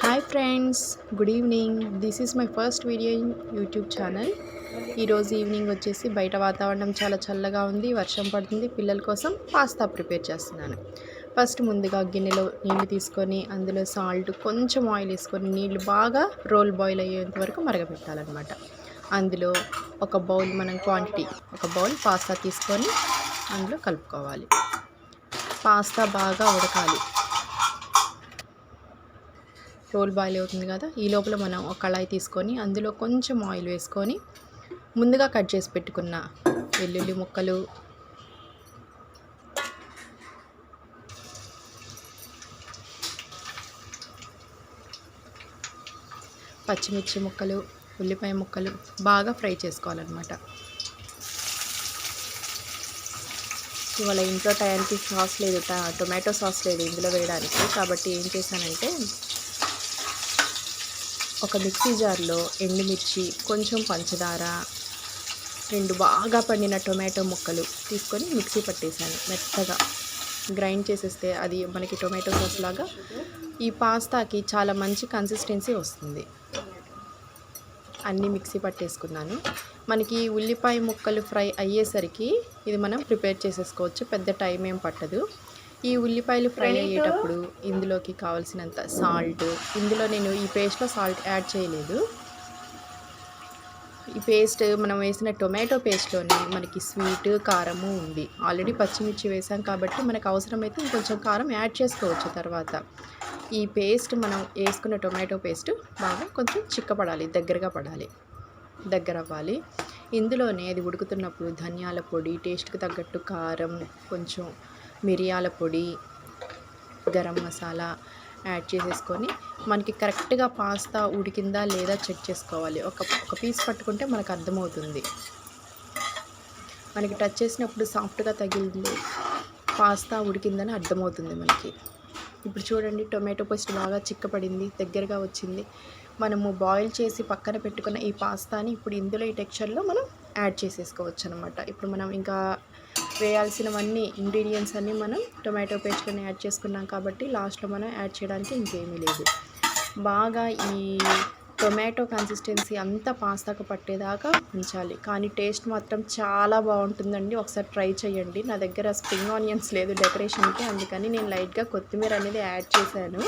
Hi friends, good evening. This is my first video in YouTube channel. ఈరోజు evening వచ్చేసి బయట వాతావరణం చాలా చల్లగా ఉంది, వర్షం పడుతుంది. పిల్లల కోసం పాస్తా ప్రిపేర్ చేస్తున్నాను. ఫస్ట్ ముందుగా గిన్నెలో నీళ్ళు తీసుకొని అందులో సాల్ట్, కొంచెం ఆయిల్ వేసుకొని నీళ్ళు బాగా రోల్ బాయిల్ అయ్యేంత వరకు మరగపెట్టాలన్నమాట. అందులో ఒక బౌల్ ఒక బౌల్ పాస్తా తీసుకొని అందులో కలుపుకోవాలి. పాస్తా బాగా ఉడకాలి. రోల్ బాయిల్ అవుతుంది కదా, ఈ లోపల మనం ఒక కళాయి తీసుకొని అందులో కొంచెం ఆయిల్ వేసుకొని ముందుగా కట్ చేసి పెట్టుకున్న వెల్లుల్లి ముక్కలు, పచ్చిమిర్చి ముక్కలు, ఉల్లిపాయ ముక్కలు బాగా ఫ్రై చేసుకోవాలన్నమాట. ఇవాళ ఇంట్లో టయానికి సాస్ లేదు, టొమాటో సాస్ లేదు ఇందులో వేయడానికి. కాబట్టి ఏం చేశానంటే ఒక మిక్సీ జార్లో ఎండుమిర్చి, కొంచెం పంచదార, 2 బాగా పండిన టొమాటో ముక్కలు తీసుకొని మిక్సీ పట్టేశాను. మెత్తగా గ్రైండ్ చేసేస్తే అది మనకి టొమాటో సాస్ లాగా ఈ పాస్తాకి చాలా మంచి కన్సిస్టెన్సీ వస్తుంది. అన్నీ మిక్సీ పట్టేసుకున్నాను. మనకి ఉల్లిపాయ ముక్కలు ఫ్రై అయ్యేసరికి ఇది మనం ప్రిపేర్ చేసేసుకోవచ్చు, పెద్ద టైం ఏం పట్టదు. ఈ ఉల్లిపాయలు ఫ్రై అయ్యేటప్పుడు ఇందులోకి కావాల్సినంత సాల్ట్, ఇందులో నేను ఈ పేస్ట్లో సాల్ట్ యాడ్ చేయలేదు. ఈ పేస్ట్ మనం వేసిన టొమాటో పేస్ట్లోనే మనకి స్వీట్, కారము ఉంది. ఆల్రెడీ పచ్చిమిర్చి వేసాం కాబట్టి మనకు అవసరమైతే ఇంకొంచెం కారం యాడ్ చేసుకోవచ్చు తర్వాత. ఈ పేస్ట్ మనం వేసుకున్న టొమాటో పేస్ట్ బాగా కొంచెం చిక్కపడాలి, దగ్గర అవ్వాలి. ఇందులోనే అది ఉడుకుతున్నప్పుడు ధనియాల పొడి, టేస్ట్కి తగ్గట్టు కారం, కొంచెం మిరియాల పొడి, గరం మసాలా యాడ్ చేసేసుకొని మనకి కరెక్ట్గా పాస్తా ఉడికిందా లేదా చెక్ చేసుకోవాలి. ఒక పీస్ పట్టుకుంటే మనకు అర్థమవుతుంది. మనకి టచ్ చేసినప్పుడు సాఫ్ట్గా తగిలింది, పాస్తా ఉడికిందని అర్థమవుతుంది మనకి. ఇప్పుడు చూడండి, టొమాటో పేస్ట్ బాగా చిక్కపడింది, దగ్గరగా వచ్చింది. మనము బాయిల్ చేసి పక్కన పెట్టుకున్న ఈ పాస్తాని ఇప్పుడు ఇందులో ఈ టెక్స్చర్లో మనం యాడ్ చేసేసుకోవచ్చు అనమాట. ఇప్పుడు మనం ఇంకా వేయాల్సినవన్నీ ఇంగ్రీడియంట్స్ అన్నీ మనం టొమాటో పేస్ట్లోనే యాడ్ చేసుకున్నాం కాబట్టి లాస్ట్లో మనం యాడ్ చేయడానికి ఇంకేమీ లేదు. బాగా ఈ టొమాటో కన్సిస్టెన్సీ అంతా పాస్తాకు పట్టేదాకా ఉంచాలి. కానీ టేస్ట్ మాత్రం చాలా బాగుంటుందండి, ఒకసారి ట్రై చేయండి. నా దగ్గర స్ప్రింగ్ ఆనియన్స్ లేదు డెకరేషన్కి, అందుకని నేను లైట్గా కొత్తిమీర అనేది యాడ్ చేశాను.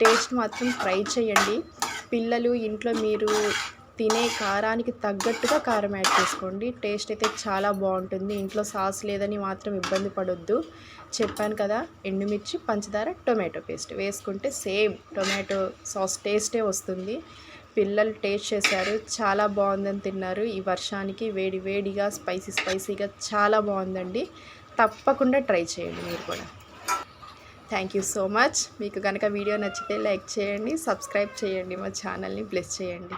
టేస్ట్ మాత్రం ట్రై చేయండి. పిల్లలు ఇంట్లో మీరు తినే కారానికి తగ్గట్టుగా కారం యాడ్ చేసుకోండి. టేస్ట్ అయితే చాలా బాగుంటుంది. ఇంట్లో సాస్ లేదని మాత్రం ఇబ్బంది పడొద్దు. చెప్పాను కదా, ఎండుమిర్చి, పంచదార, టొమాటో పేస్ట్ వేసుకుంటే సేమ్ టొమాటో సాస్ టేస్టే వస్తుంది. పిల్లలు టేస్ట్ చేశారు, చాలా బాగుందని తిన్నారు. ఈ వర్షానికి వేడిగా స్పైసీగా చాలా బాగుందండి. తప్పకుండా ట్రై చేయండి మీరు కూడా. Thank you so much. మీకు కనుక వీడియో నచ్చితే లైక్ చేయండి, సబ్స్క్రైబ్ చేయండి, మా ఛానల్ని బ్లెస్ చేయండి.